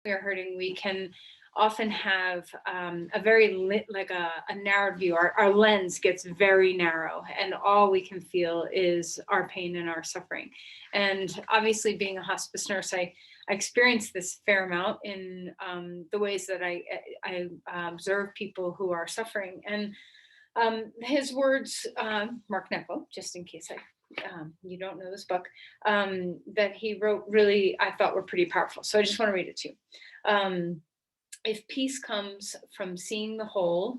we are hurting, we can often have a very like a narrowed view. Our lens gets very narrow, and all we can feel is our pain and our suffering. And obviously, being a hospice nurse, I experienced this fair amount in the ways that I observe people who are suffering. And his words, Mark Nepo, just in case you don't know this book, that he wrote really, I thought were pretty powerful. So I just want to read it to you. If peace comes from seeing the whole,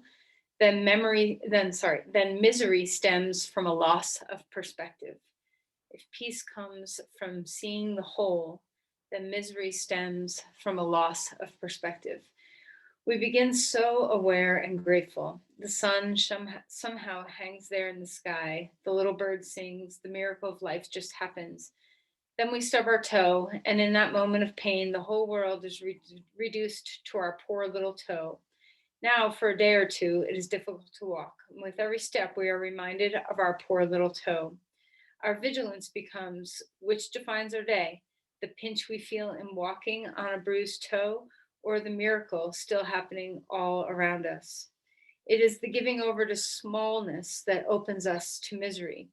then misery stems from a loss of perspective. If peace comes from seeing the whole, then misery stems from a loss of perspective. We begin so aware and grateful. The sun somehow hangs there in the sky. The little bird sings. The miracle of life just happens. Then we stub our toe, and in that moment of pain, the whole world is reduced to our poor little toe. Now, for a day or two, it is difficult to walk. With every step, we are reminded of our poor little toe. Our vigilance becomes which defines our day, the pinch we feel in walking on a bruised toe, or the miracle still happening all around us. It is the giving over to smallness that opens us to misery.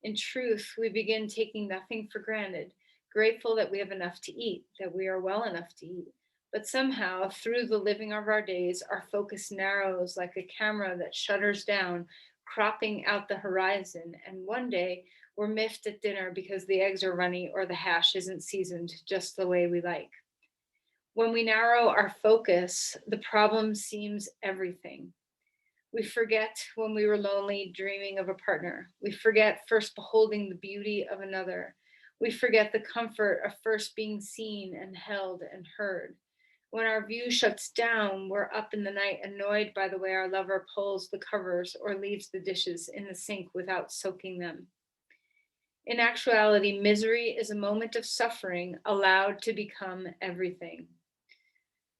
In truth, we begin taking nothing for granted, grateful that we have enough to eat, that we are well enough to eat. But somehow, through the living of our days, our focus narrows like a camera that shutters down, cropping out the horizon. And one day, we're miffed at dinner because the eggs are runny or the hash isn't seasoned just the way we like. When we narrow our focus, the problem seems everything. We forget when we were lonely, dreaming of a partner. We forget first beholding the beauty of another. We forget the comfort of first being seen and held and heard. When our view shuts down, we're up in the night, annoyed by the way our lover pulls the covers or leaves the dishes in the sink without soaking them. In actuality, misery is a moment of suffering allowed to become everything.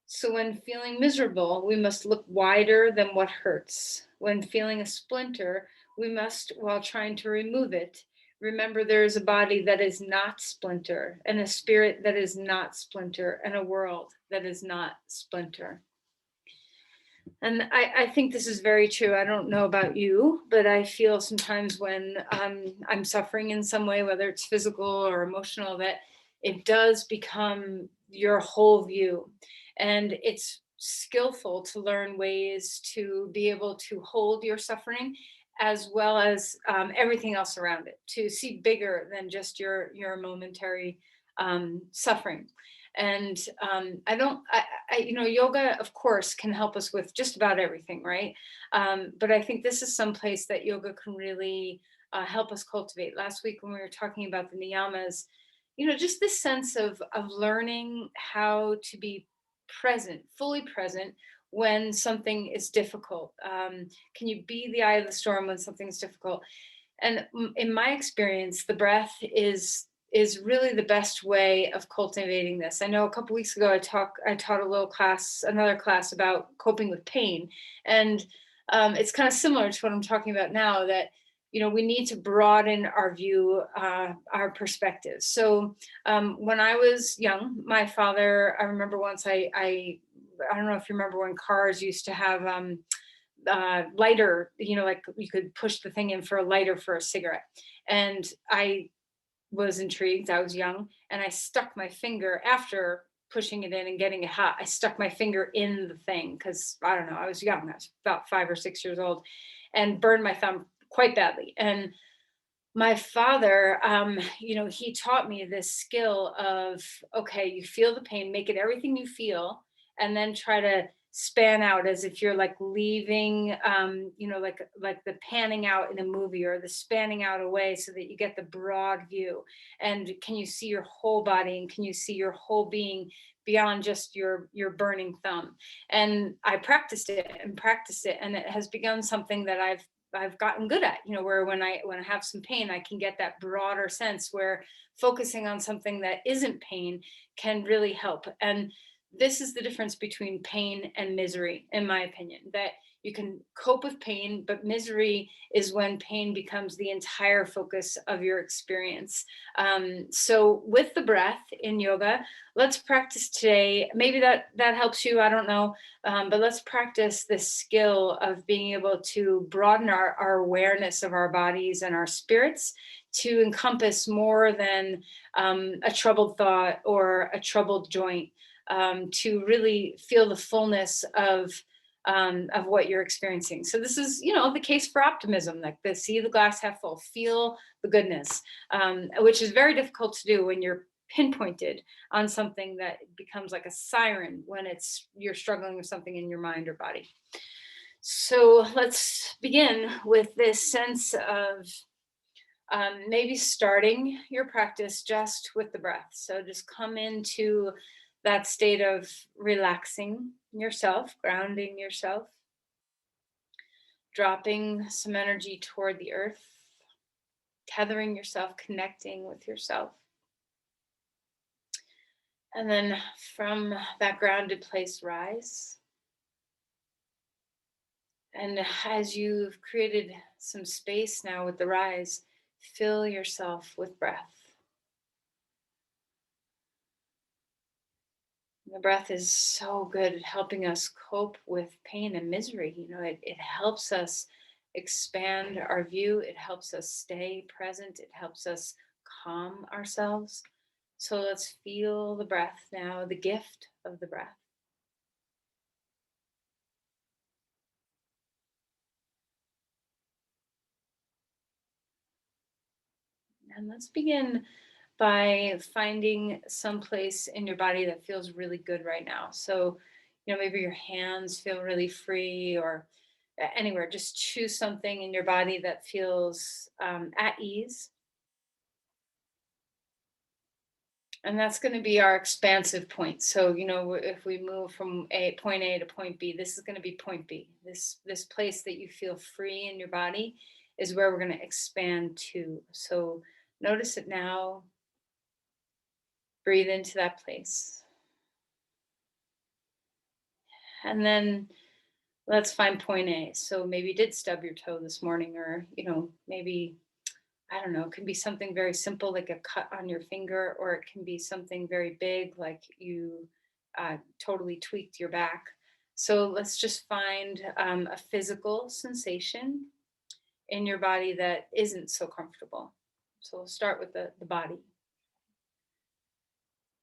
So when feeling miserable, we must look wider than what hurts. When feeling a splinter, we must, while trying to remove it, remember there is a body that is not splinter, and a spirit that is not splinter, and a world that is not splinter. And I think this is very true. I don't know about you, but I feel sometimes when I'm suffering in some way, whether it's physical or emotional, that it does become your whole view. And it's skillful to learn ways to be able to hold your suffering as well as everything else around it, to see bigger than just your momentary suffering. And yoga, of course, can help us with just about everything, right? But I think this is some place that yoga can really help us cultivate. Last week when we were talking about the niyamas, just this sense of learning how to be present, fully present when something is difficult. Can you be the eye of the storm when something's difficult? And in my experience, the breath is really the best way of cultivating this. I know a couple weeks ago I taught another class about coping with pain, and it's kind of similar to what I'm talking about now. That we need to broaden our view, our perspectives. So when I was young, my father, I remember once I don't know if you remember when cars used to have lighter, like you could push the thing in for a lighter for a cigarette, and I was intrigued. I was young, and I stuck my finger after pushing it in and getting it hot. I stuck my finger in the thing because I don't know, I was young. I was about 5 or 6 years old, and burned my thumb quite badly. And my father, he taught me this skill of, okay, you feel the pain, make it everything you feel, and then try to span out as if you're like leaving, like the panning out in a movie, or the spanning out away, so that you get the broad view. And can you see your whole body, and can you see your whole being beyond just your burning thumb? And I practiced it and practiced it, and it has become something that I've gotten good at, where when I have some pain, I can get that broader sense where focusing on something that isn't pain can really help. And This is the difference between pain and misery, in my opinion, that you can cope with pain, but misery is when pain becomes the entire focus of your experience. So with the breath in yoga, let's practice today. Maybe that helps you, I don't know. But let's practice this skill of being able to broaden our awareness of our bodies and our spirits to encompass more than a troubled thought or a troubled joint, to really feel the fullness of what you're experiencing. So this is, the case for optimism, like the see the glass half full, feel the goodness, which is very difficult to do when you're pinpointed on something that becomes like a siren when you're struggling with something in your mind or body. So let's begin with this sense of maybe starting your practice just with the breath. So just come into that state of relaxing yourself, grounding yourself, dropping some energy toward the earth, tethering yourself, connecting with yourself. And then from that grounded place, rise. And as you've created some space now with the rise, fill yourself with breath. The breath is so good at helping us cope with pain and misery. It helps us expand our view. It helps us stay present. It helps us calm ourselves. So let's feel the breath now, the gift of the breath. And let's begin by finding some place in your body that feels really good right now. So, maybe your hands feel really free, or anywhere. Just choose something in your body that feels at ease. And that's going to be our expansive point. So, if we move from point A to point B, this is going to be point B. This place that you feel free in your body is where we're going to expand to. So notice it now. Breathe into that place. And then let's find point A. So maybe you did stub your toe this morning, or, maybe, I don't know, it can be something very simple like a cut on your finger, or it can be something very big like you totally tweaked your back. So let's just find a physical sensation in your body that isn't so comfortable. So we'll start with the body.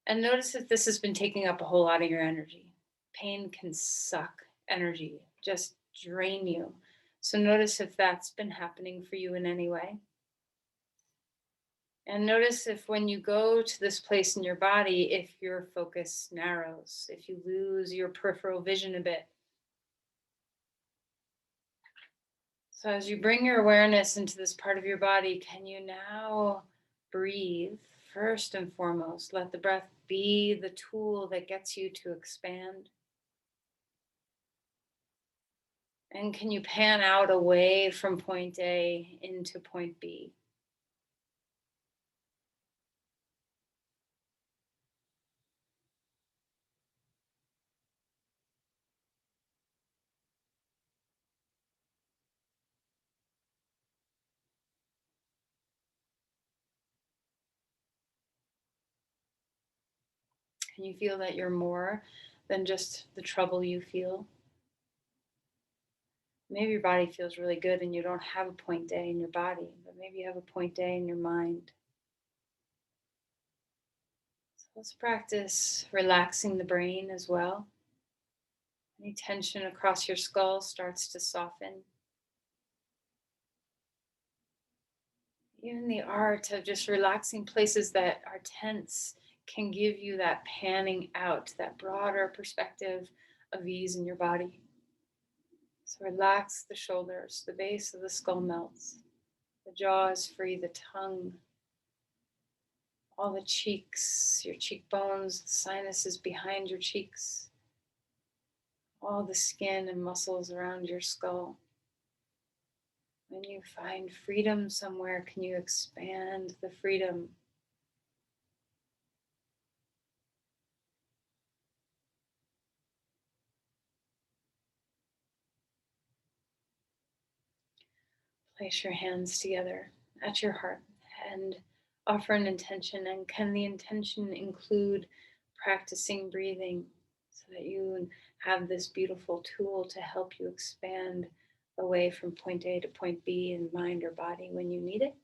And notice if this has been taking up a whole lot of your energy. Pain can suck energy, just drain you. So notice if that's been happening for you in any way. And notice if when you go to this place in your body, if your focus narrows, if you lose your peripheral vision a bit. So as you bring your awareness into this part of your body, can you now breathe? First and foremost, let the breath be the tool that gets you to expand. And can you pan out away from point A into point B? Can you feel that you're more than just the trouble you feel? Maybe your body feels really good and you don't have a point A in your body, but maybe you have a point A in your mind. So let's practice relaxing the brain as well. Any tension across your skull starts to soften. Even the art of just relaxing places that are tense can give you that panning out, that broader perspective of ease in your body. So relax the shoulders, the base of the skull melts, the jaw is free, the tongue, all the cheeks, your cheekbones, the sinuses behind your cheeks, all the skin and muscles around your skull. When you find freedom somewhere, can you expand the freedom? Place your hands together at your heart and offer an intention. And can the intention include practicing breathing so that you have this beautiful tool to help you expand away from point A to point B in mind or body when you need it?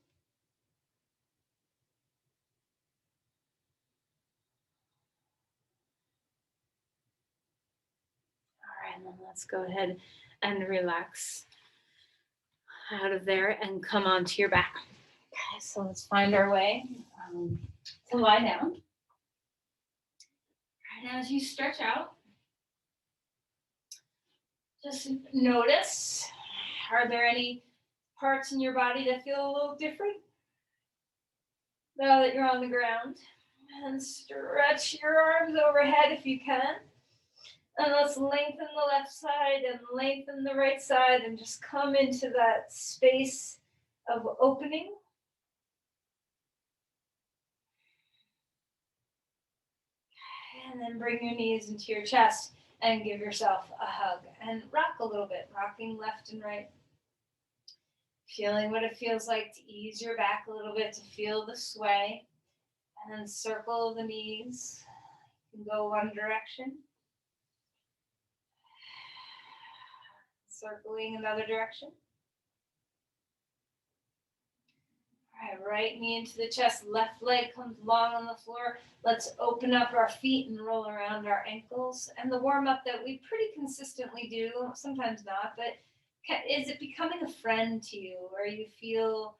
All right, and then let's go ahead and relax out of there and come onto your back. Okay, so let's find our way to lie down. And as you stretch out, just notice, are there any parts in your body that feel a little different now that you're on the ground? And stretch your arms overhead if you can. And let's lengthen the left side and lengthen the right side and just come into that space of opening. And then bring your knees into your chest and give yourself a hug and rock a little bit, rocking left and right. Feeling what it feels like to ease your back a little bit, to feel the sway. And then circle the knees. You can go one direction. Circling another direction. All right, right knee into the chest, left leg comes long on the floor. Let's open up our feet and roll around our ankles. And the warm up that we pretty consistently do, sometimes not, but is it becoming a friend to you, where you feel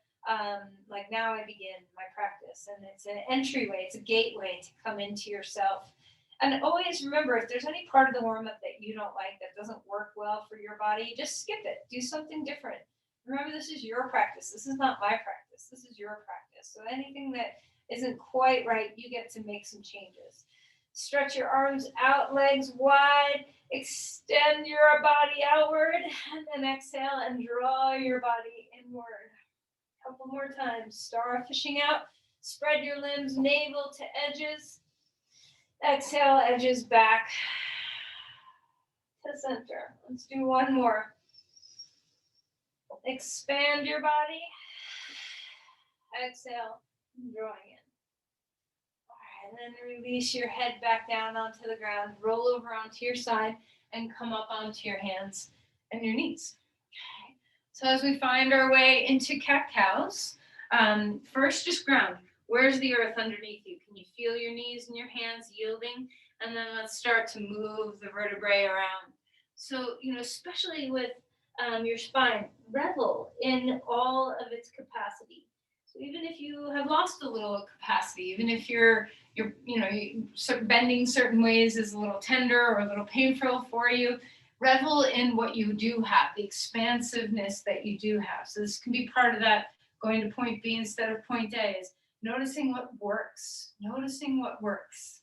like now I begin my practice, and it's an entryway, it's a gateway to come into yourself. And always remember, if there's any part of the warm up that you don't like, that doesn't work well for your body, just skip it. Do something different. Remember, this is your practice. This is not my practice. This is your practice. So anything that isn't quite right, you get to make some changes. Stretch your arms out, legs wide. Extend your body outward, and then exhale and draw your body inward. A couple more times. Starfishing out. Spread your limbs, navel to edges. Exhale, edges back to center. Let's do one more. Expand your body. Exhale, drawing in. All right, and then release your head back down onto the ground. Roll over onto your side and come up onto your hands and your knees. Okay. So as we find our way into cat-cows, first just ground. Where's the earth underneath you? Can you feel your knees and your hands yielding? And then let's start to move the vertebrae around. So, especially with your spine, revel in all of its capacity. So even if you have lost a little capacity, even if you're bending certain ways is a little tender or a little painful for you, revel in what you do have, the expansiveness that you do have. So this can be part of that going to point B instead of point A, is noticing what works, noticing what works.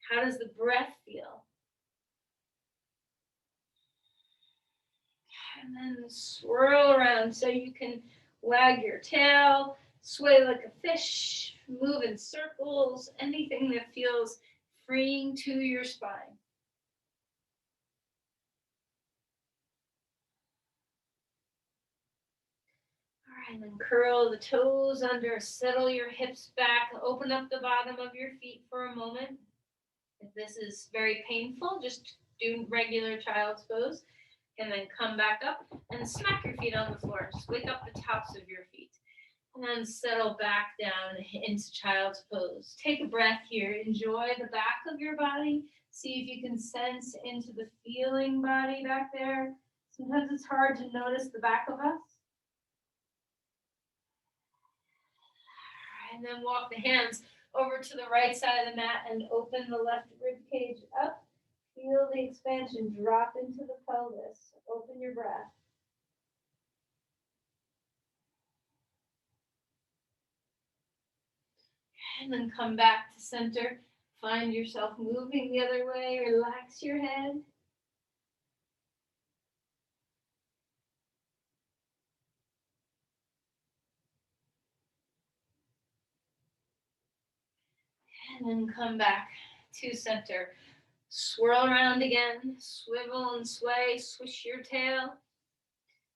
How does the breath feel? And then swirl around so you can wag your tail, sway like a fish, move in circles, anything that feels freeing to your spine. All right, and then curl the toes under, settle your hips back, open up the bottom of your feet for a moment. If this is very painful, just do regular child's pose. And then come back up and smack your feet on the floor. Just wake up the tops of your feet. And then settle back down into child's pose. Take a breath here. Enjoy the back of your body. See if you can sense into the feeling body back there. Sometimes it's hard to notice the back of us. And then walk the hands over to the right side of the mat and open the left rib cage up. Feel the expansion, drop into the pelvis, open your breath. And then come back to center. Find yourself moving the other way, relax your head. And then come back to center. Swirl around again, swivel and sway, swish your tail.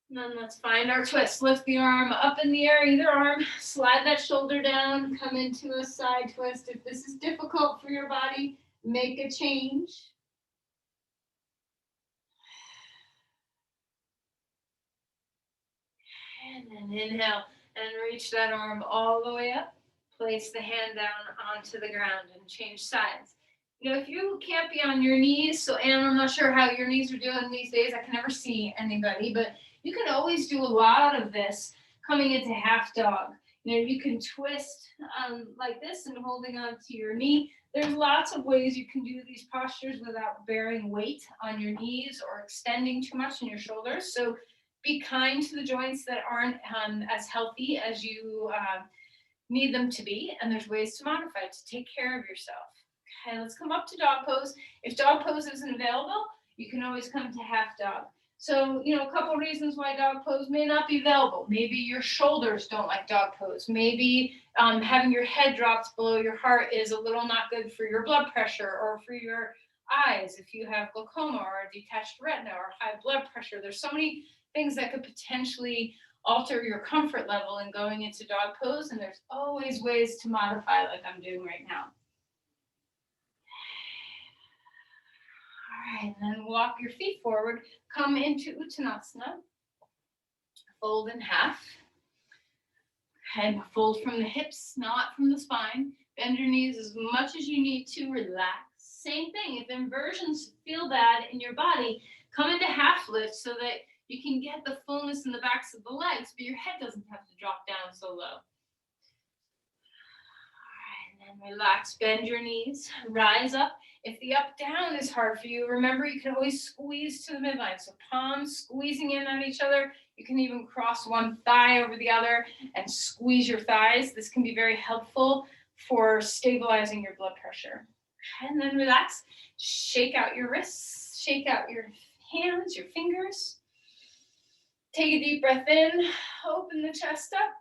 And then let's find our twist. Lift the arm up in the air, either arm, slide that shoulder down, come into a side twist. If this is difficult for your body, make a change. And then inhale and reach that arm all the way up. Place the hand down onto the ground and change sides. You know, if you can't be on your knees, so Anne, I'm not sure how your knees are doing these days. I can never see anybody, but you can always do a lot of this coming into half dog. You know, you can twist like this and holding on to your knee. There's lots of ways you can do these postures without bearing weight on your knees or extending too much in your shoulders. So be kind to the joints that aren't as healthy as you need them to be. And there's ways to modify it to take care of yourself. Okay, let's come up to dog pose. If dog pose isn't available, you can always come to half dog. So, you know, a couple reasons why dog pose may not be available. Maybe your shoulders don't like dog pose. Maybe having your head dropped below your heart is a little not good for your blood pressure or for your eyes. If you have glaucoma or a detached retina or high blood pressure, there's so many things that could potentially alter your comfort level in going into dog pose. And there's always ways to modify like I'm doing right now. All right, and then walk your feet forward. Come into Uttanasana. Fold in half. Okay, fold from the hips, not from the spine. Bend your knees as much as you need to. Relax. Same thing. If inversions feel bad in your body, come into half lift so that you can get the fullness in the backs of the legs, but your head doesn't have to drop down so low. And relax, bend your knees, rise up. If the up down is hard for you, remember you can always squeeze to the midline. So palms squeezing in on each other. You can even cross one thigh over the other and squeeze your thighs. This can be very helpful for stabilizing your blood pressure. And then relax, shake out your wrists, shake out your hands, your fingers. Take a deep breath in, open the chest up,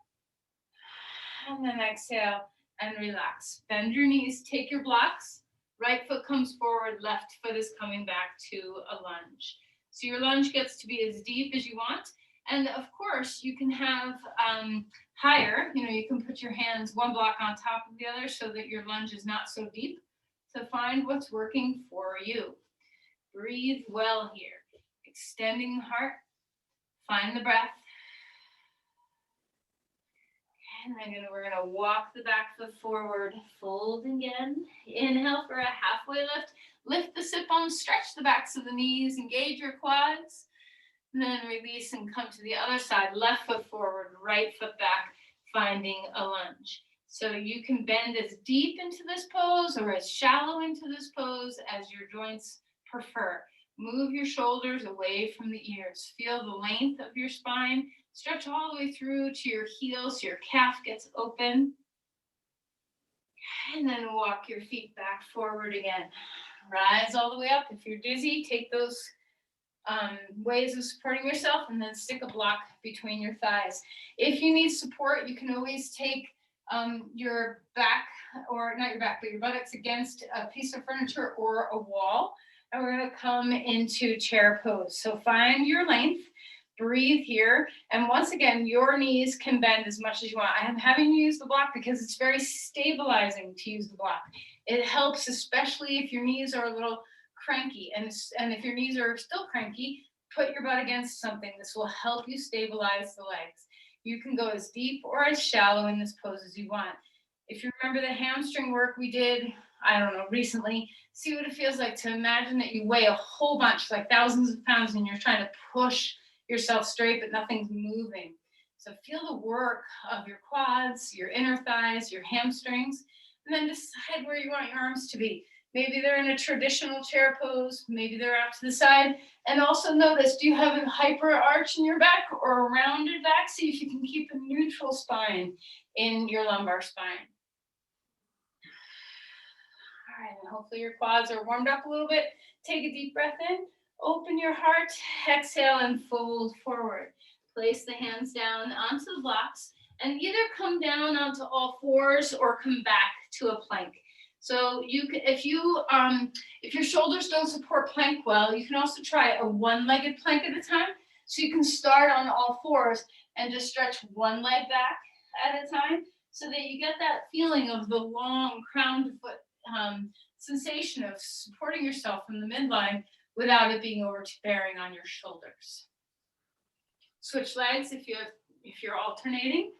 and then exhale. And relax. Bend your knees, take your blocks. Right foot comes forward, left foot is coming back to a lunge. So your lunge gets to be as deep as you want. And of course, you can have higher, you can put your hands one block on top of the other so that your lunge is not so deep. So find what's working for you. Breathe well here. Extending the heart. Find the breath. And then we're going to walk the back foot forward, fold again. Inhale for a halfway lift. Lift the sit bones, stretch the backs of the knees, engage your quads. And then release and come to the other side. Left foot forward, right foot back, finding a lunge. So you can bend as deep into this pose or as shallow into this pose as your joints prefer. Move your shoulders away from the ears. Feel the length of your spine. Stretch all the way through to your heels so your calf gets open. And then walk your feet back forward again. Rise all the way up. If you're dizzy, take those ways of supporting yourself and then stick a block between your thighs. If you need support, you can always take your back, or not your back, but your buttocks against a piece of furniture or a wall. And we're going to come into chair pose. So find your length. Breathe here. And once again, your knees can bend as much as you want. I am having you use the block because it's very stabilizing to use the block. It helps, especially if your knees are a little cranky. And if your knees are still cranky, put your butt against something. This will help you stabilize the legs. You can go as deep or as shallow in this pose as you want. If you remember the hamstring work we did, I don't know, recently, see what it feels like to imagine that you weigh a whole bunch, like thousands of pounds, and you're trying to push yourself straight, but nothing's moving. So feel the work of your quads, your inner thighs, your hamstrings, and then decide where you want your arms to be. Maybe they're in a traditional chair pose, maybe they're out to the side. And also notice, do you have a hyper arch in your back or a rounded back? See if you can keep a neutral spine in your lumbar spine. All right, and hopefully your quads are warmed up a little bit. Take a deep breath in. Open your heart, exhale, and fold forward. Place the hands down onto the blocks and either come down onto all fours or come back to a plank. So you can, if your shoulders don't support plank well, you can also try a one-legged plank at a time. So you can start on all fours and just stretch one leg back at a time so that you get that feeling of the long crown to foot sensation of supporting yourself from the midline without it being overbearing on your shoulders. Switch legs if you're alternating,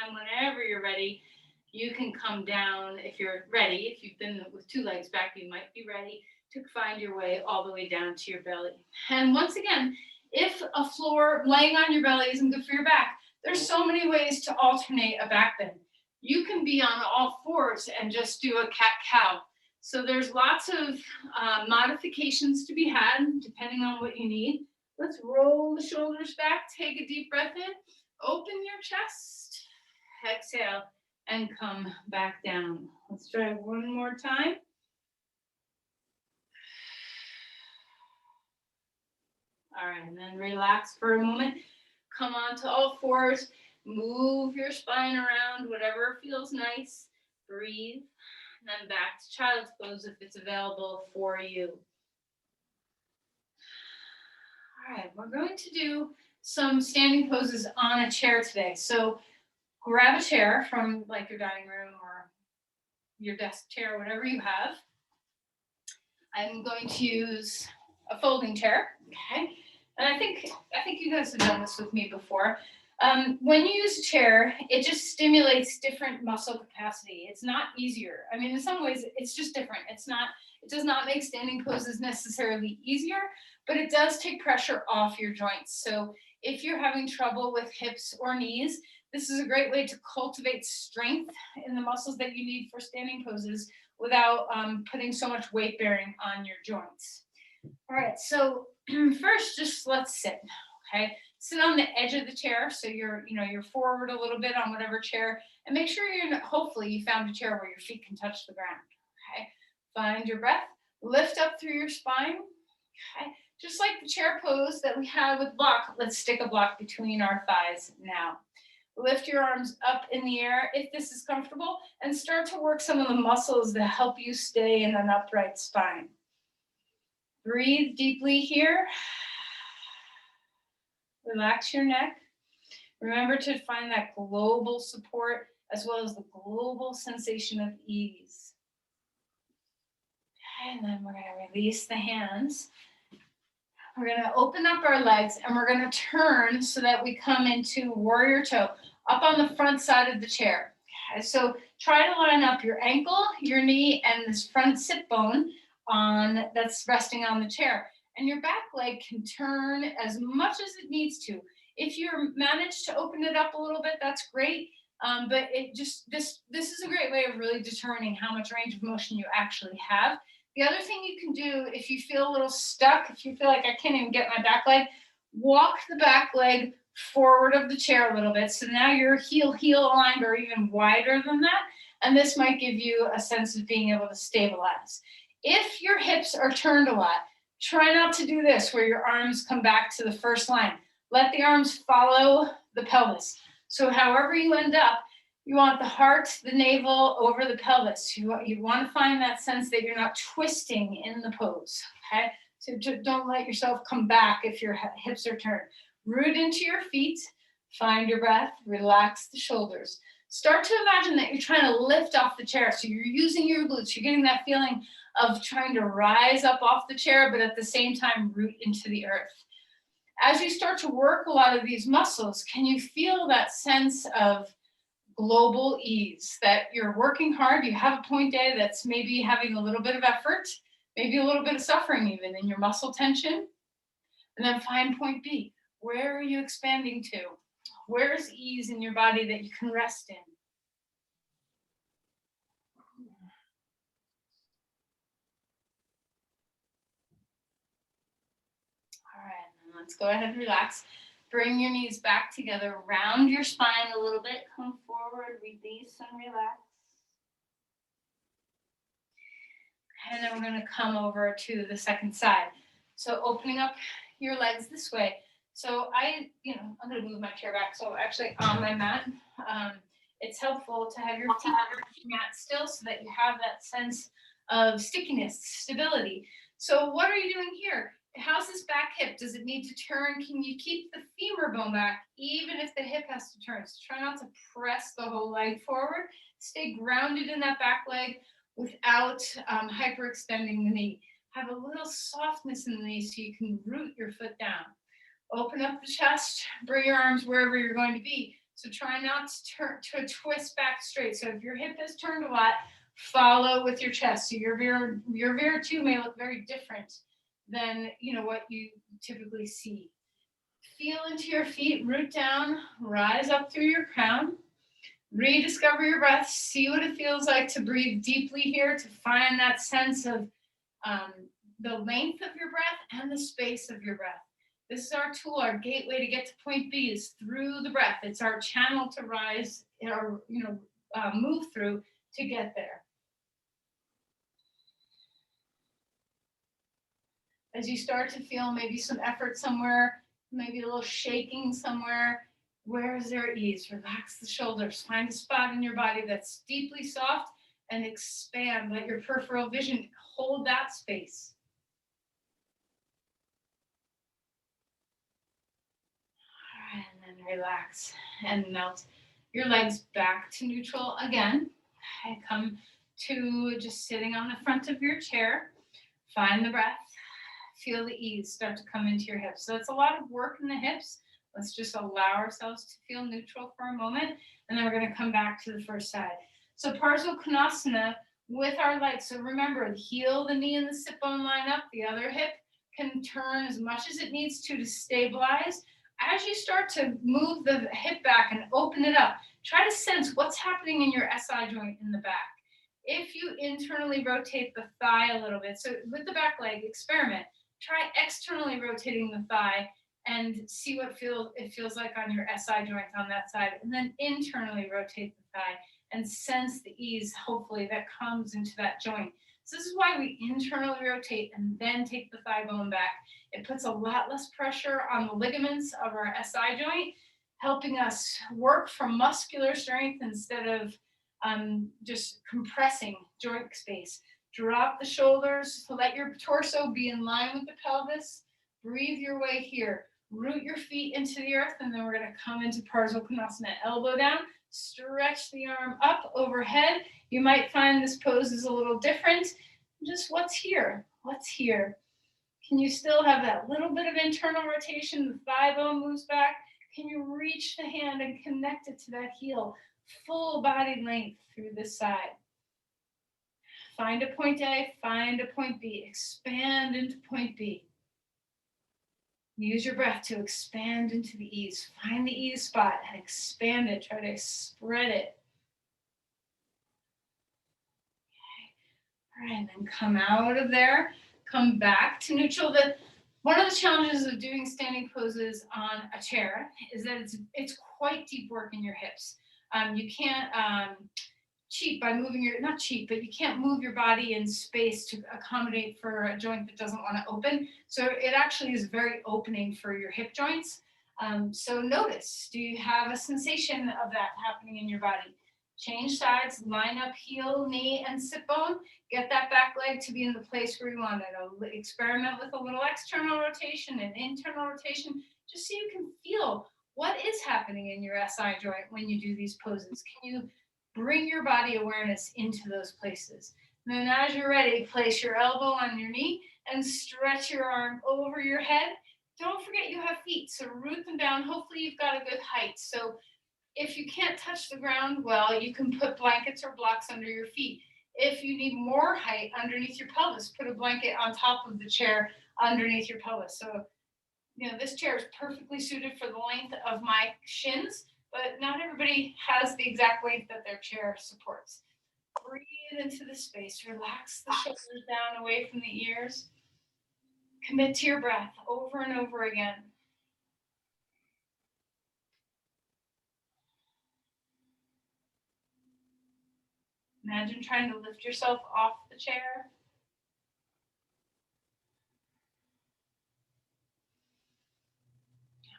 and whenever you're ready, you can come down if you're ready. If you've been with two legs back, you might be ready to find your way all the way down to your belly. And once again, if a floor laying on your belly isn't good for your back, there's so many ways to alternate a back bend. You can be on all fours and just do a cat-cow. So there's lots of modifications to be had depending on what you need. Let's roll the shoulders back, take a deep breath in, open your chest, exhale, and come back down. Let's try one more time. All right, and then relax for a moment. Come on to all fours. Move your spine around, whatever feels nice. Breathe, and then back to child's pose if it's available for you. All right, we're going to do some standing poses on a chair today. So grab a chair from like your dining room or your desk chair, whatever you have. I'm going to use a folding chair, okay? And I think you guys have done this with me before. When you use a chair, it just stimulates different muscle capacity. It's not easier. I mean, in some ways, it's just different. It does not make standing poses necessarily easier, but it does take pressure off your joints. So if you're having trouble with hips or knees, this is a great way to cultivate strength in the muscles that you need for standing poses without putting so much weight bearing on your joints. All right, so first, just let's sit, okay? Sit on the edge of the chair, so you're forward a little bit on whatever chair, and make sure hopefully you found a chair where your feet can touch the ground, okay? Find your breath, lift up through your spine, okay? Just like the chair pose that we had with block, let's stick a block between our thighs now. Lift your arms up in the air if this is comfortable, and start to work some of the muscles that help you stay in an upright spine. Breathe deeply here. Relax your neck. Remember to find that global support as well as the global sensation of ease. Okay, and then we're going to release the hands. We're going to open up our legs and we're going to turn so that we come into warrior toe up on the front side of the chair. Okay, so try to line up your ankle, your knee, and this front sit bone that's resting on the chair. And your back leg can turn as much as it needs to. If you manage to open it up a little bit, that's great. But this is a great way of really determining how much range of motion you actually have. The other thing you can do if you feel a little stuck, if you feel like I can't even get my back leg, walk the back leg forward of the chair a little bit. So now you're heel aligned or even wider than that. And this might give you a sense of being able to stabilize. If your hips are turned a lot, try not to do this where your arms come back to the first line. Let the arms follow the pelvis. So however you end up, you want the heart, the navel over the pelvis. You want to find that sense that you're not twisting in the pose, okay? So don't let yourself come back if your hips are turned. Root into your feet, find your breath, relax the shoulders. Start to imagine that you're trying to lift off the chair. So you're using your glutes. You're getting that feeling of trying to rise up off the chair, but at the same time, root into the earth. As you start to work a lot of these muscles, can you feel that sense of global ease, that you're working hard, you have a point A that's maybe having a little bit of effort, maybe a little bit of suffering even in your muscle tension, and then find point B. Where are you expanding to? Where's ease in your body that you can rest in? All right, let's go ahead and relax. Bring your knees back together, round your spine a little bit, come forward, release and relax. And then we're going to come over to the second side. So opening up your legs this way. So I'm going to move my chair back. So actually on my mat, it's helpful to have your feet on the mat still so that you have that sense of stickiness, stability. So what are you doing here? How's this back hip? Does it need to turn? Can you keep the femur bone back even if the hip has to turn? So try not to press the whole leg forward. Stay grounded in that back leg without hyperextending the knee. Have a little softness in the knee so you can root your foot down. Open up the chest, bring your arms wherever you're going to be. So try not to twist back straight. So if your hip is turned a lot, follow with your chest. So your Vera 2 may look very different than what you typically see. Feel into your feet, root down, rise up through your crown. Rediscover your breath. See what it feels like to breathe deeply here, to find that sense of the length of your breath and the space of your breath. This is our tool, our gateway to get to point B is through the breath. It's our channel to rise or move through to get there. As you start to feel maybe some effort somewhere, maybe a little shaking somewhere, where is there ease? Relax the shoulders. Find a spot in your body that's deeply soft and expand. Let your peripheral vision hold that space. All right, and then relax and melt your legs back to neutral again. And come to just sitting on the front of your chair. Find the breath. Feel the ease start to come into your hips. So it's a lot of work in the hips. Let's just allow ourselves to feel neutral for a moment, and then we're going to come back to the first side. So Parso Kanasana with our legs. So remember, the heel, the knee, and the sit bone line up. The other hip can turn as much as it needs to stabilize. As you start to move the hip back and open it up, try to sense what's happening in your SI joint in the back. If you internally rotate the thigh a little bit, so with the back leg, experiment. Try externally rotating the thigh and see what it feels like on your SI joint on that side, and then internally rotate the thigh and sense the ease, hopefully, that comes into that joint. So this is why we internally rotate and then take the thigh bone back. It puts a lot less pressure on the ligaments of our SI joint, helping us work from muscular strength instead of just compressing joint space. Drop the shoulders, so let your torso be in line with the pelvis. Breathe your way here. Root your feet into the earth, and then we're going to come into Parso Kanasana. Elbow down, stretch the arm up overhead. You might find this pose is a little different. Just what's here? What's here? Can you still have that little bit of internal rotation? The thigh bone moves back. Can you reach the hand and connect it to that heel? Full body length through this side. Find a point A, find a point B. Expand into point B. Use your breath to expand into the ease. Find the ease spot and expand it. Try to spread it. Okay. All right, and then come out of there. Come back to neutral. One of the challenges of doing standing poses on a chair is that it's quite deep work in your hips. You can't cheat by moving not cheat, but you can't move your body in space to accommodate for a joint that doesn't want to open. So it actually is very opening for your hip joints. So notice, do you have a sensation of that happening in your body? Change sides, line up heel, knee, and sit bone. Get that back leg to be in the place where you want it. Experiment with a little external rotation and internal rotation, just so you can feel what is happening in your SI joint when you do these poses. Can you bring your body awareness into those places? And then as you're ready, place your elbow on your knee and stretch your arm over your head. Don't forget you have feet, so root them down. Hopefully you've got a good height. So if you can't touch the ground, well, you can put blankets or blocks under your feet. If you need more height underneath your pelvis, put a blanket on top of the chair underneath your pelvis. So, this chair is perfectly suited for the length of my shins, but not everybody has the exact length that their chair supports. Breathe into the space. Relax the shoulders down away from the ears. Commit to your breath over and over again. Imagine trying to lift yourself off the chair.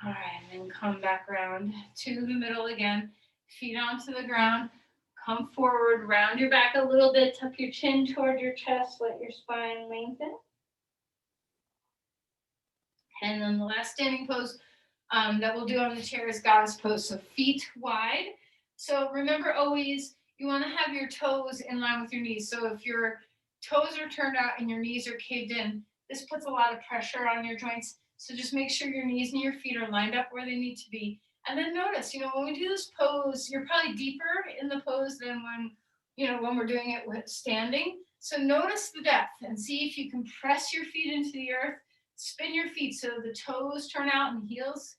All right, and then come back around to the middle again. Feet onto the ground. Come forward, round your back a little bit, tuck your chin toward your chest, let your spine lengthen. And then the last standing pose that we'll do on the chair is goddess pose. So feet wide. So remember always, you want to have your toes in line with your knees. So if your toes are turned out and your knees are caved in, this puts a lot of pressure on your joints. So just make sure your knees and your feet are lined up where they need to be. And then notice, when we do this pose, you're probably deeper in the pose than when we're doing it with standing. So notice the depth and see if you can press your feet into the earth, spin your feet so the toes turn out and heels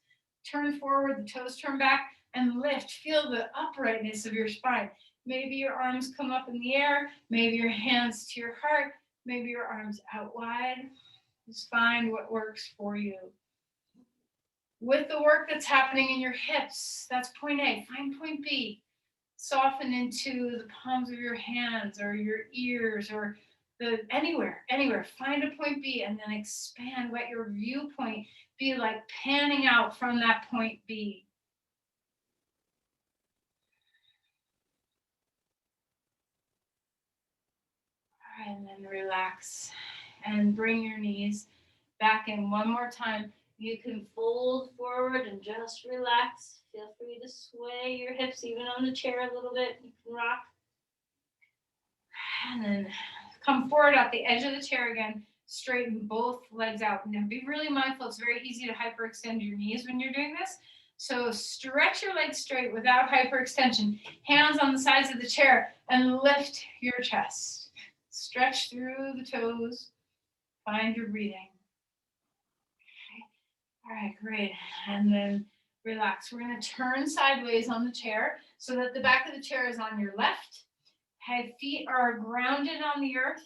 turn forward, the toes turn back, and lift. Feel the uprightness of your spine. Maybe your arms come up in the air, maybe your hands to your heart, maybe your arms out wide. Just find what works for you. With the work that's happening in your hips, that's point A. Find point B. Soften into the palms of your hands or your ears or anywhere. Find a point B and then expand. Let your viewpoint be like panning out from that point B. All right, and then relax and bring your knees back in one more time. You can fold forward and just relax. Feel free to sway your hips even on the chair a little bit. You can rock. And then come forward at the edge of the chair again. Straighten both legs out. Now be really mindful. It's very easy to hyperextend your knees when you're doing this. So stretch your legs straight without hyperextension. Hands on the sides of the chair and lift your chest. Stretch through the toes. Find your breathing. All right, great. And then relax. We're going to turn sideways on the chair so that the back of the chair is on your left. Head, feet are grounded on the earth,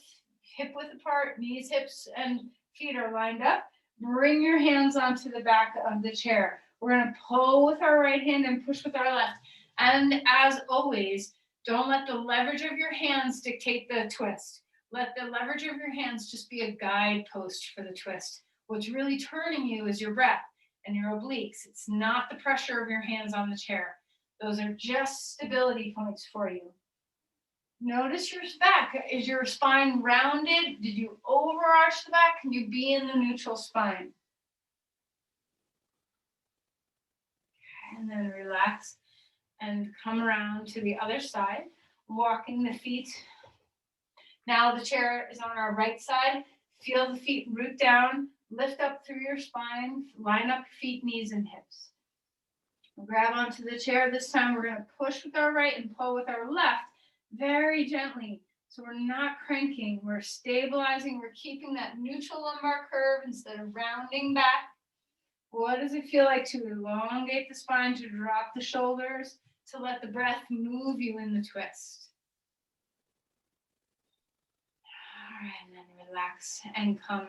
hip width apart, knees, hips, and feet are lined up. Bring your hands onto the back of the chair. We're going to pull with our right hand and push with our left. And as always, don't let the leverage of your hands dictate the twist. Let the leverage of your hands just be a guidepost for the twist. What's really turning you is your breath and your obliques. It's not the pressure of your hands on the chair. Those are just stability points for you. Notice your back. Is your spine rounded? Did you overarch the back? Can you be in the neutral spine? And then relax and come around to the other side, walking the feet. Now the chair is on our right side. Feel the feet root down, lift up through your spine, line up feet, knees, and hips. Grab onto the chair. This time we're going to push with our right and pull with our left very gently. So we're not cranking, we're stabilizing, we're keeping that neutral lumbar curve instead of rounding back. What does it feel like to elongate the spine, to drop the shoulders, to let the breath move you in the twist? All right, and then relax and come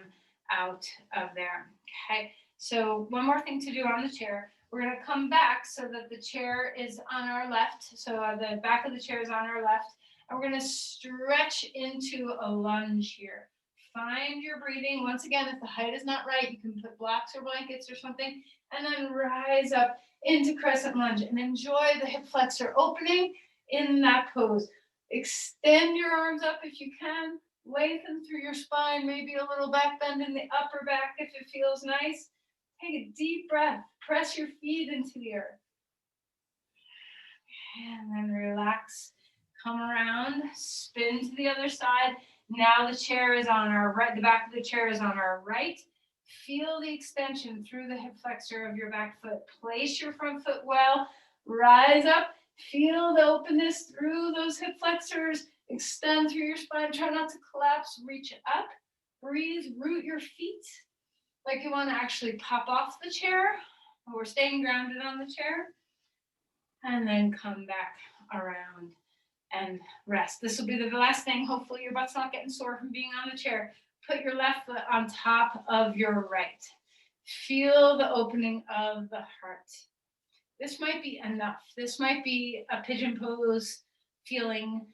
out of there. Okay, so one more thing to do on the chair. We're going to come back so that the chair is on our left. So the back of the chair is on our left. And we're going to stretch into a lunge here. Find your breathing. Once again, if the height is not right, you can put blocks or blankets or something. And then rise up into crescent lunge and enjoy the hip flexor opening in that pose. Extend your arms up if you can. Lengthen through your spine, maybe a little back bend in the upper back if it feels nice. Take a deep breath. Press your feet into the earth. And then relax. Come around. Spin to the other side. Now the chair is on our right. The back of the chair is on our right. Feel the extension through the hip flexor of your back foot. Place your front foot well. Rise up. Feel the openness through those hip flexors. Extend through your spine. Try not to collapse. Reach up. Breathe. Root your feet like you want to actually pop off the chair. We're staying grounded on the chair. And then come back around and rest. This will be the last thing. Hopefully your butt's not getting sore from being on the chair. Put your left foot on top of your right. Feel the opening of the heart. This might be enough. This might be a pigeon pose feeling.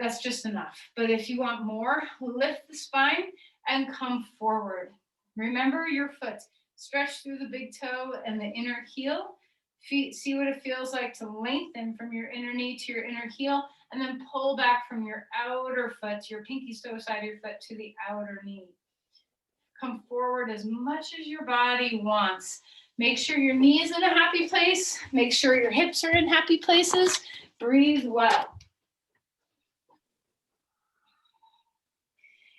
That's just enough. But if you want more, lift the spine and come forward. Remember your foot. Stretch through the big toe and the inner heel. See what it feels like to lengthen from your inner knee to your inner heel, and then pull back from your outer foot, your pinky toe side of your foot, to the outer knee. Come forward as much as your body wants. Make sure your knee is in a happy place. Make sure your hips are in happy places. Breathe well.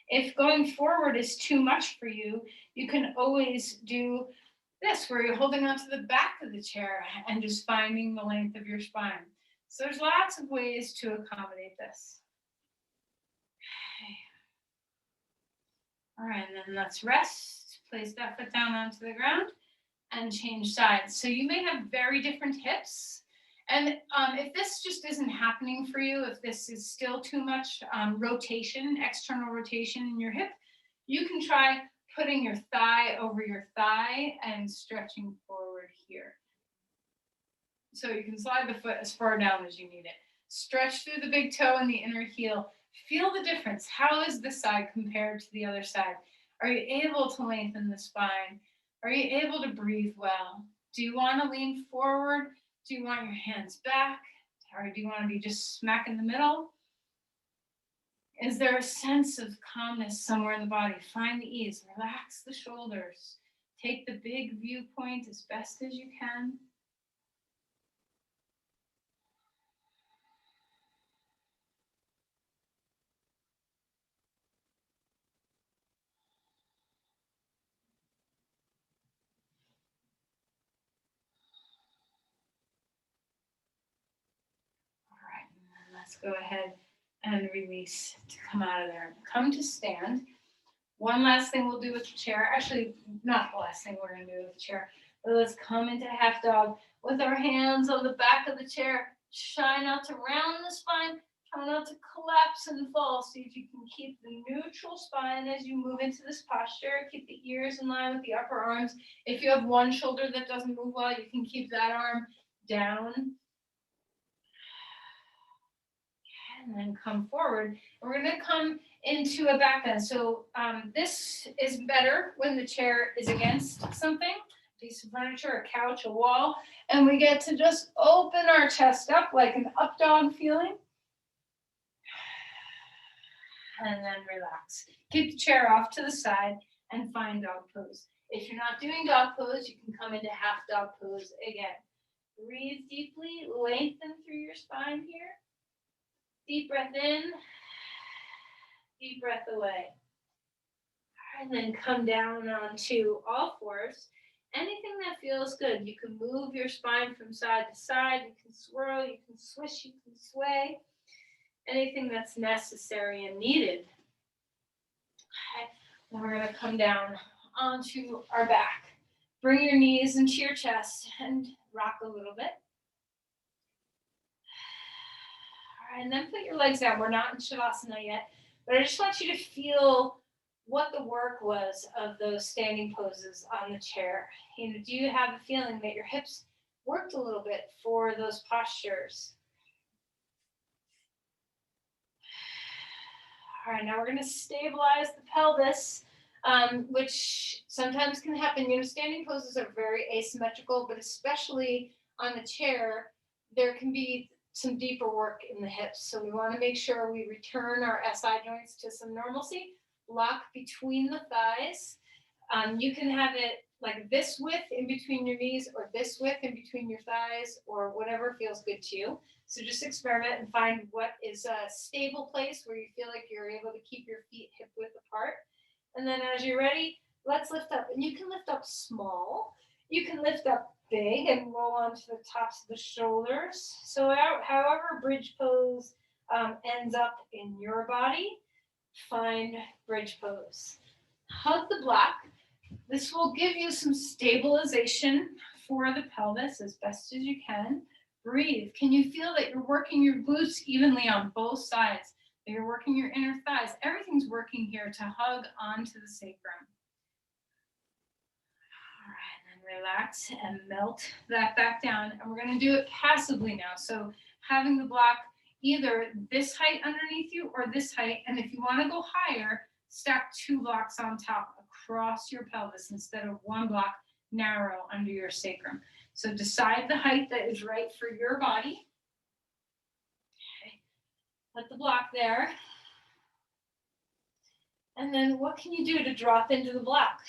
If going forward is too much for you, you can always do this, where you're holding onto the back of the chair and just finding the length of your spine. So there's lots of ways to accommodate this. Okay. All right, and then let's rest. Place that foot down onto the ground and change sides. So you may have very different hips. And if this just isn't happening for you, if this is still too much rotation, external rotation in your hip, you can try putting your thigh over your thigh and stretching forward here. So you can slide the foot as far down as you need it. Stretch through the big toe and the inner heel. Feel the difference. How is this side compared to the other side? Are you able to lengthen the spine? Are you able to breathe well? Do you want to lean forward? Do you want your hands back? Or do you want to be just smack in the middle? Is there a sense of calmness somewhere in the body? Find the ease. Relax the shoulders. Take the big viewpoint as best as you can. All right, and then let's go ahead and release to come out of there. Come to stand. One last thing we'll do with the chair. Actually, not the last thing we're going to do with the chair. But let's come into half dog with our hands on the back of the chair. Try not to round the spine. Try not to collapse and fall. See if you can keep the neutral spine as you move into this posture. Keep the ears in line with the upper arms. If you have one shoulder that doesn't move well, you can keep that arm down. And then come forward. And we're going to come into a back bend. So this is better when the chair is against something, a piece of furniture, a couch, a wall, and we get to just open our chest up like an up dog feeling. And then relax. Keep the chair off to the side and find dog pose. If you're not doing dog pose, you can come into half dog pose again. Breathe deeply, lengthen through your spine here. Deep breath in, deep breath away. And then come down onto all fours. Anything that feels good. You can move your spine from side to side. You can swirl, you can swish, you can sway. Anything that's necessary and needed. Okay. Then we're going to come down onto our back. Bring your knees into your chest and rock a little bit. And then put your legs down. We're not in Shavasana yet, but I just want you to feel what the work was of those standing poses on the chair. You know, do you have a feeling that your hips worked a little bit for those postures? All right, now we're going to stabilize the pelvis, which sometimes can happen. You know, standing poses are very asymmetrical, but especially on the chair, there can be some deeper work in the hips. So we want to make sure we return our SI joints to some normalcy. Lock between the thighs. You can have it like this width in between your knees or this width in between your thighs or whatever feels good to you. So just experiment and find what is a stable place where you feel like you're able to keep your feet hip width apart. And then as you're ready, let's lift up. And you can lift up small. You can lift up big and roll onto the tops of the shoulders. So however bridge pose ends up in your body, find bridge pose. Hug the block. This will give you some stabilization for the pelvis as best as you can. Breathe. Can you feel that you're working your glutes evenly on both sides? That you're working your inner thighs. Everything's working here to hug onto the sacrum. All right, then relax and melt that back down. And we're going to do it passively now. So having the block either this height underneath you or this height. And if you want to go higher, stack 2 blocks on top across your pelvis instead of 1 block narrow under your sacrum. So decide the height that is right for your body. Okay. Put the block there. And then what can you do to drop into the block?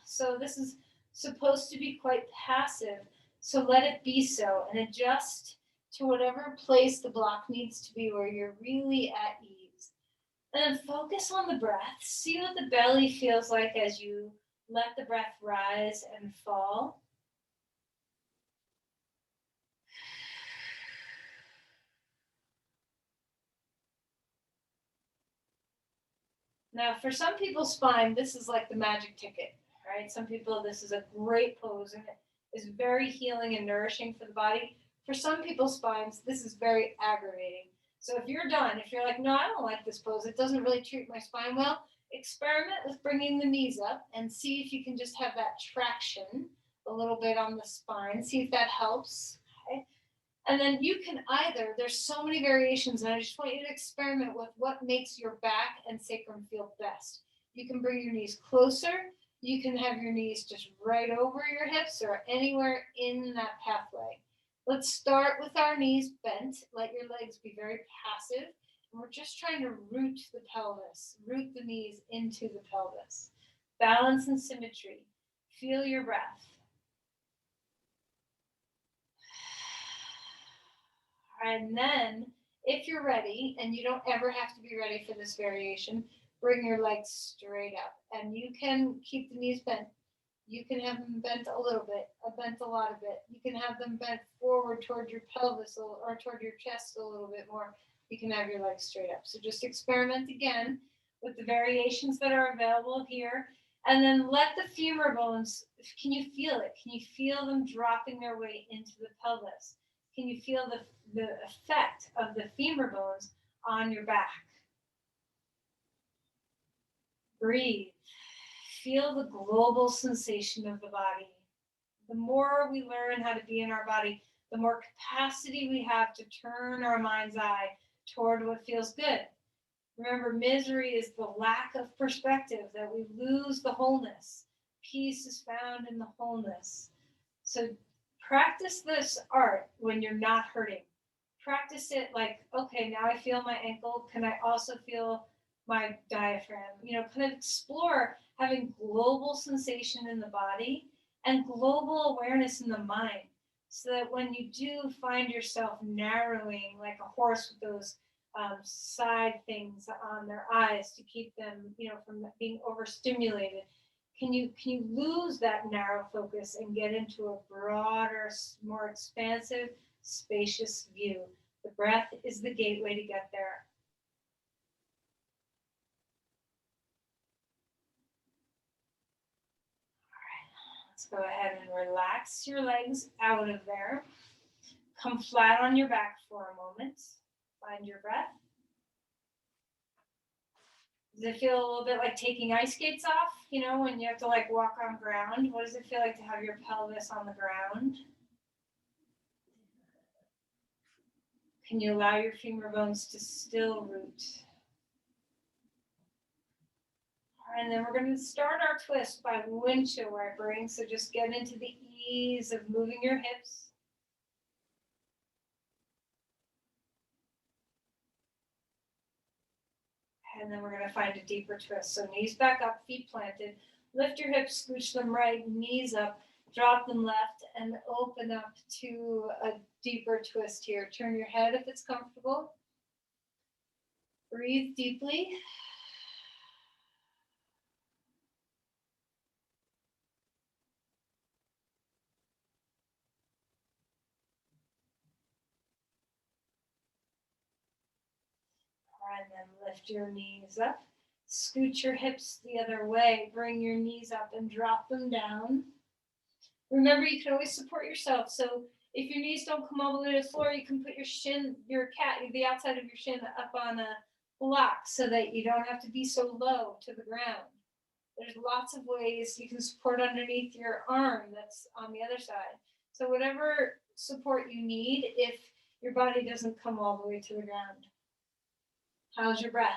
So this is supposed to be quite passive. So let it be so and adjust to whatever place the block needs to be where you're really at ease. And then focus on the breath. See what the belly feels like as you let the breath rise and fall. Now, for some people's spine, this is like the magic ticket, right? Some people, this is a great pose and it is very healing and nourishing for the body. For some people's spines, this is very aggravating. So if you're done, if you're like, no, I don't like this pose, it doesn't really treat my spine well, experiment with bringing the knees up and see if you can just have that traction a little bit on the spine. See if that helps. Okay? And then you can either, there's so many variations, and I just want you to experiment with what makes your back and sacrum feel best. You can bring your knees closer. You can have your knees just right over your hips or anywhere in that pathway. Let's start with our knees bent. Let your legs be very passive. And we're just trying to root the pelvis, root the knees into the pelvis. Balance and symmetry. Feel your breath. And then, if you're ready, and you don't ever have to be ready for this variation, bring your legs straight up. And you can keep the knees bent. You can have them bent a little bit, bent a lot of it. You can have them bent forward toward your pelvis or toward your chest a little bit more. You can have your legs straight up. So just experiment again with the variations that are available here. And then let the femur bones, can you feel it? Can you feel them dropping their weight into the pelvis? Can you feel the effect of the femur bones on your back? Breathe. Feel the global sensation of the body. The more we learn how to be in our body, the more capacity we have to turn our mind's eye toward what feels good. Remember, misery is the lack of perspective, that we lose the wholeness. Peace is found in the wholeness. So practice this art when you're not hurting. Practice it like, okay, now I feel my ankle. Can I also feel my diaphragm? Kind of explore having global sensation in the body and global awareness in the mind, so that when you do find yourself narrowing like a horse with those side things on their eyes to keep them, from being overstimulated, can you lose that narrow focus and get into a broader, more expansive, spacious view? The breath is the gateway to get there. Let's go ahead and relax your legs out of there. Come flat on your back for a moment. Find your breath. Does it feel a little bit like taking ice skates off? When you have to walk on ground? What does it feel like to have your pelvis on the ground? Can you allow your femur bones to still root? And then we're going to start our twist by windshield wipering. So just get into the ease of moving your hips. And then we're going to find a deeper twist. So knees back up, feet planted. Lift your hips, scooch them right, knees up, drop them left, and open up to a deeper twist here. Turn your head if it's comfortable. Breathe deeply. And then lift your knees up. Scoot your hips the other way. Bring your knees up and drop them down. Remember, you can always support yourself. So if your knees don't come all the way to the floor, you can put the outside of your shin up on a block so that you don't have to be so low to the ground. There's lots of ways you can support underneath your arm that's on the other side. So whatever support you need if your body doesn't come all the way to the ground. How's your breath?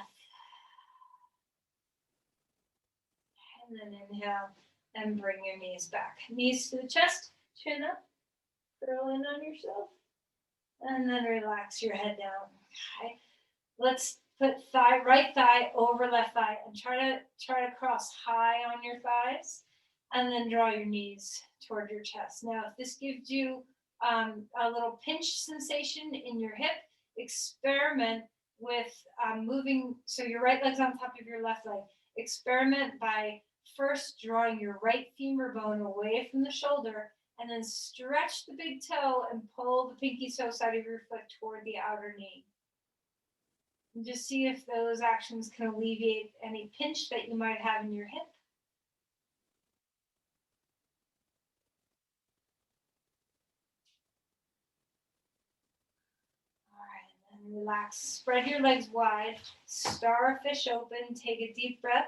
And then inhale and bring your knees back. Knees to the chest, chin up, throw in on yourself, and then relax your head down. Okay. Let's put right thigh over left thigh and try to cross high on your thighs, and then draw your knees toward your chest. Now, if this gives you a little pinch sensation in your hip, experiment with moving, so your right leg's on top of your left leg. Experiment by first drawing your right femur bone away from the shoulder, and then stretch the big toe and pull the pinky toe side of your foot toward the outer knee. And just see if those actions can alleviate any pinch that you might have in your hip. All right, and then relax. Spread your legs wide. Starfish open. Take a deep breath.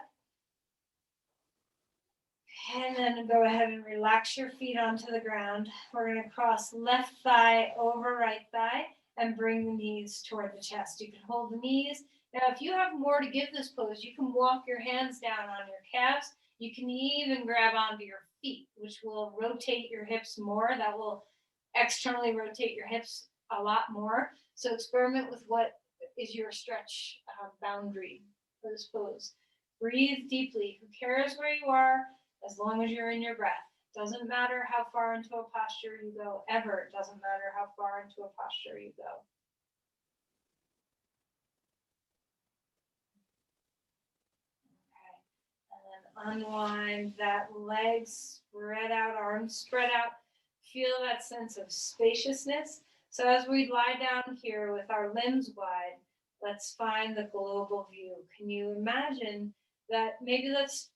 And then go ahead and relax your feet onto the ground. We're going to cross left thigh over right thigh and bring the knees toward the chest. You can hold the knees. Now, if you have more to give this pose, you can walk your hands down on your calves. You can even grab onto your feet, which will rotate your hips more. That will externally rotate your hips a lot more. So experiment with what is your stretch boundary for this pose. Breathe deeply. Who cares where you are? As long as you're in your breath. Doesn't matter how far into a posture you go, ever. It doesn't matter how far into a posture you go. Okay. And then unwind that leg, spread out, arms spread out. Feel that sense of spaciousness. So as we lie down here with our limbs wide, let's find the global view. Can you imagine that? Maybe let's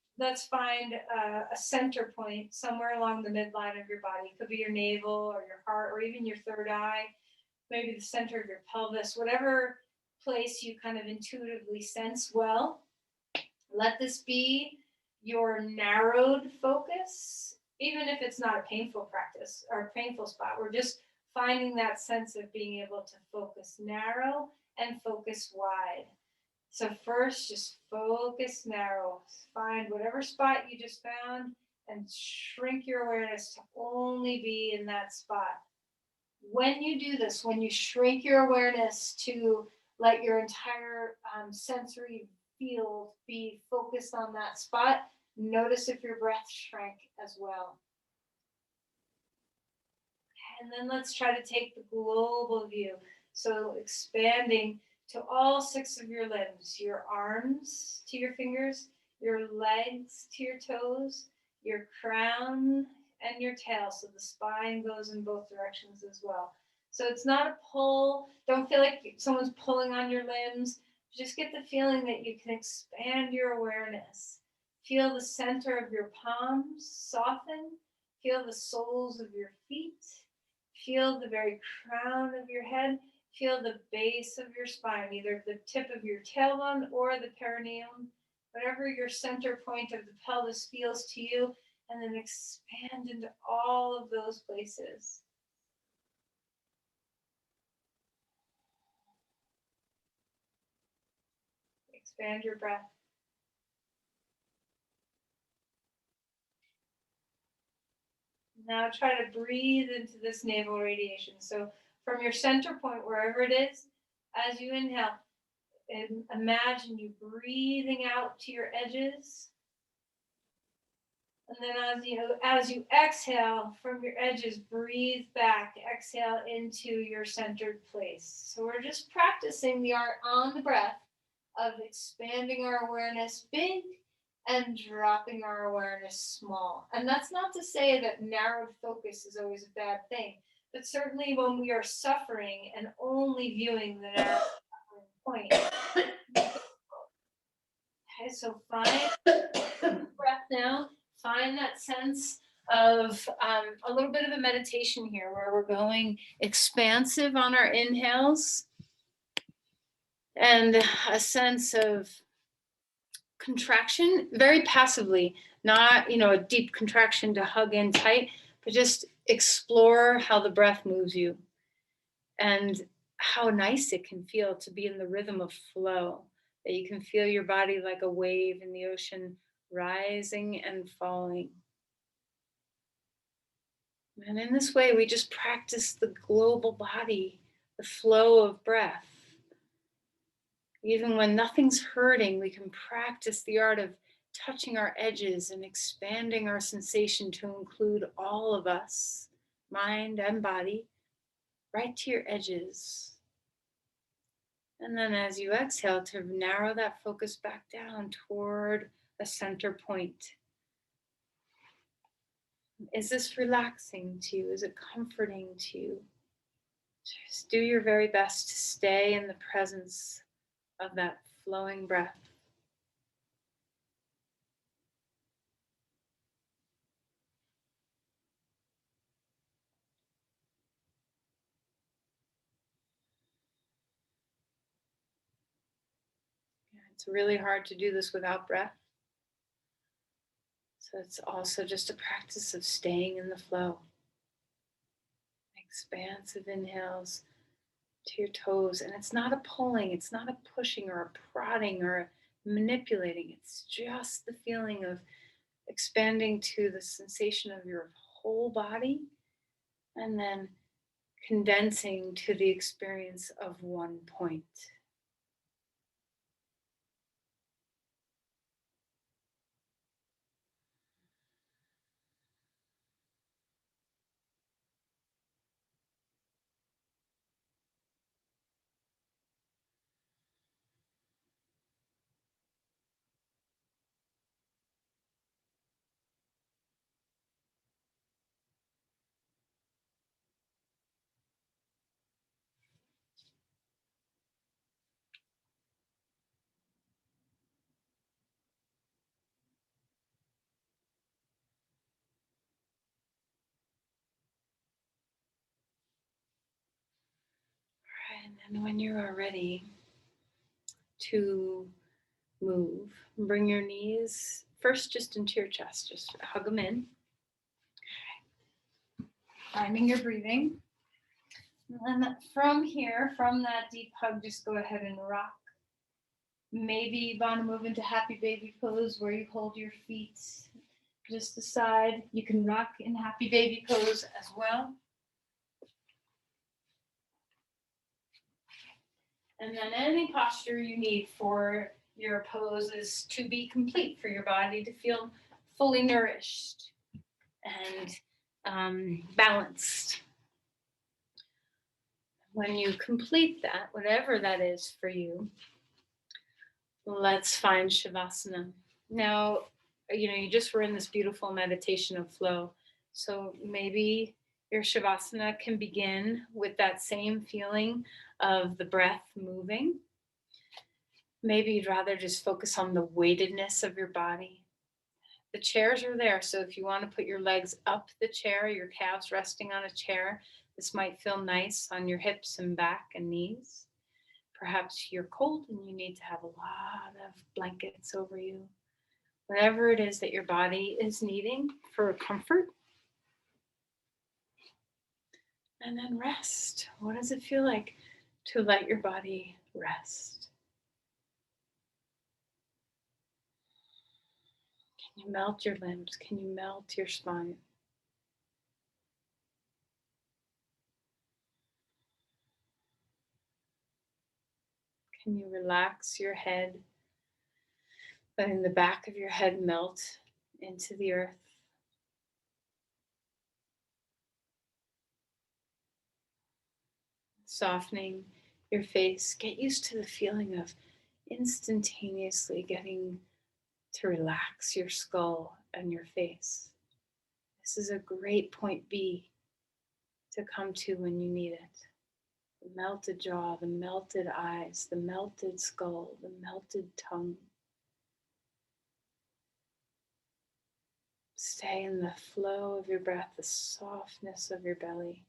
find a center point somewhere along the midline of your body. It could be your navel or your heart or even your third eye, maybe the center of your pelvis, whatever place you kind of intuitively sense well. Let this be your narrowed focus, even if it's not a painful practice or a painful spot. We're just finding that sense of being able to focus narrow and focus wide. So first, just focus narrow. Find whatever spot you just found and shrink your awareness to only be in that spot. When you do this, when you shrink your awareness to let your entire sensory field be focused on that spot, notice if your breath shrank as well. And then let's try to take the global view. So expanding to all 6 of your limbs, your arms to your fingers, your legs to your toes, your crown and your tail. So the spine goes in both directions as well. So it's not a pull. Don't feel like someone's pulling on your limbs. Just get the feeling that you can expand your awareness. Feel the center of your palms soften. Feel the soles of your feet. Feel the very crown of your head. Feel the base of your spine, either the tip of your tailbone or the perineum, whatever your center point of the pelvis feels to you, and then expand into all of those places. Expand your breath. Now try to breathe into this navel radiation. So from your center point, wherever it is, as you inhale, imagine you breathing out to your edges. And then as you exhale from your edges, breathe back, exhale into your centered place. So we're just practicing the art on the breath of expanding our awareness big and dropping our awareness small. And that's not to say that narrowed focus is always a bad thing, but certainly when we are suffering and only viewing the narrow point. Okay, so find breath now. Find that sense of a little bit of a meditation here where we're going expansive on our inhales and a sense of contraction very passively, not a deep contraction to hug in tight, but just explore how the breath moves you and how nice it can feel to be in the rhythm of flow, that you can feel your body like a wave in the ocean rising and falling. And in this way, we just practice the global body, the flow of breath. Even when nothing's hurting, we can practice the art of touching our edges and expanding our sensation to include all of us, mind and body, right to your edges. And then as you exhale, to narrow that focus back down toward a center point. Is this relaxing to you? Is it comforting to you? Just do your very best to stay in the presence of that flowing breath. Yeah, it's really hard to do this without breath. So it's also just a practice of staying in the flow. Expansive inhales to your toes. And it's not a pulling, it's not a pushing or a prodding or a manipulating. It's just the feeling of expanding to the sensation of your whole body and then condensing to the experience of one point. And then when you are ready to move, bring your knees first just into your chest, just hug them in. Finding your breathing. And then from here, from that deep hug, just go ahead and rock. Maybe you want to move into happy baby pose where you hold your feet just aside. You can rock in happy baby pose as well. And then any posture you need for your pose is to be complete, for your body to feel fully nourished and balanced. When you complete that, whatever that is for you, let's find Shavasana. Now, you just were in this beautiful meditation of flow. So maybe your Shavasana can begin with that same feeling of the breath moving. Maybe you'd rather just focus on the weightedness of your body. The chairs are there. So if you want to put your legs up the chair, your calves resting on a chair, this might feel nice on your hips and back and knees. Perhaps you're cold and you need to have a lot of blankets over you. Whatever it is that your body is needing for comfort. And then rest. What does it feel like to let your body rest? Can you melt your limbs? Can you melt your spine? Can you relax your head, letting the back of your head melt into the earth? Softening your face. Get used to the feeling of instantaneously getting to relax your skull and your face. This is a great point B to come to when you need it. The melted jaw, the melted eyes, the melted skull, the melted tongue. Stay in the flow of your breath, the softness of your belly.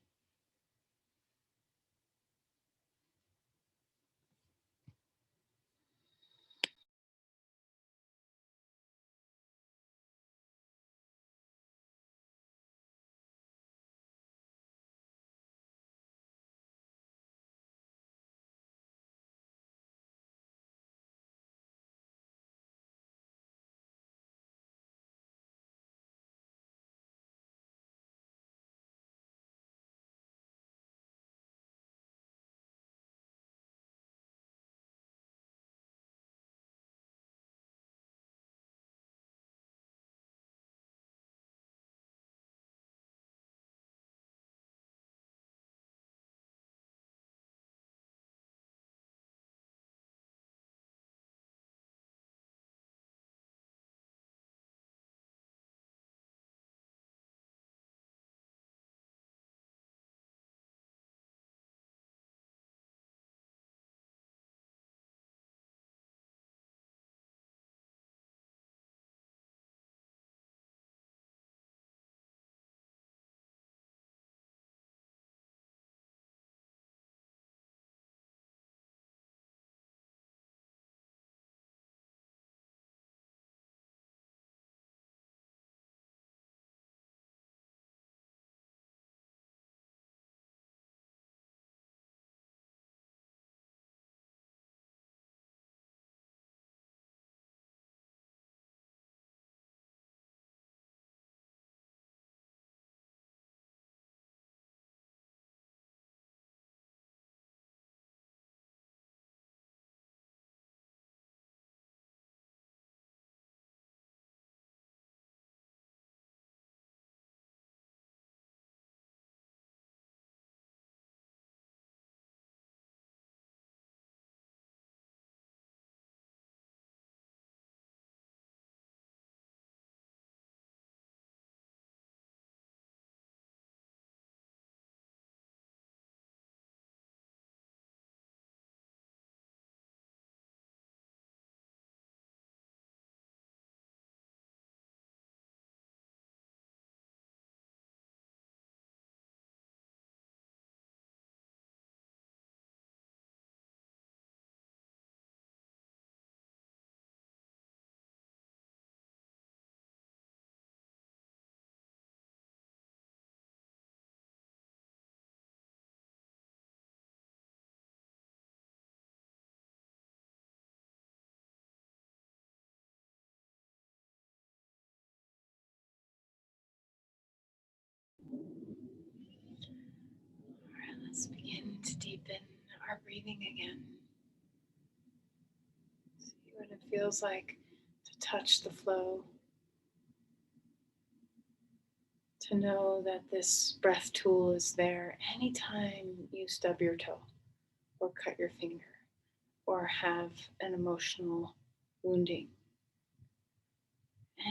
deepen our breathing again. See what it feels like to touch the flow. To know that this breath tool is there anytime you stub your toe or cut your finger or have an emotional wounding.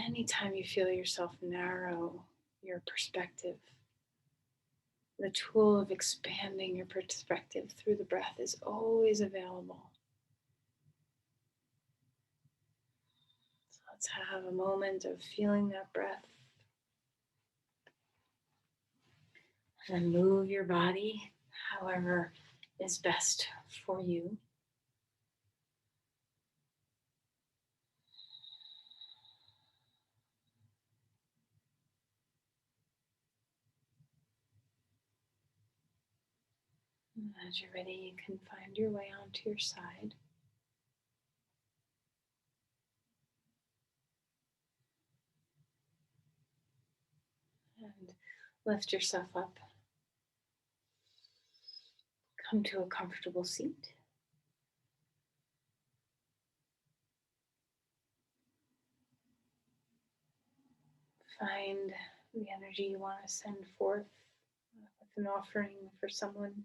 Anytime you feel yourself narrow your perspective, the tool of expanding your perspective through the breath is always available. So let's have a moment of feeling that breath. And then move your body however is best for you. And as you're ready, you can find your way onto your side. And lift yourself up. Come to a comfortable seat. Find the energy you want to send forth with an offering for someone.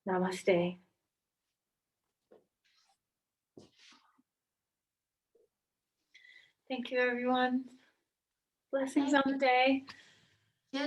Namaste. Thank you, everyone. Blessings on the day.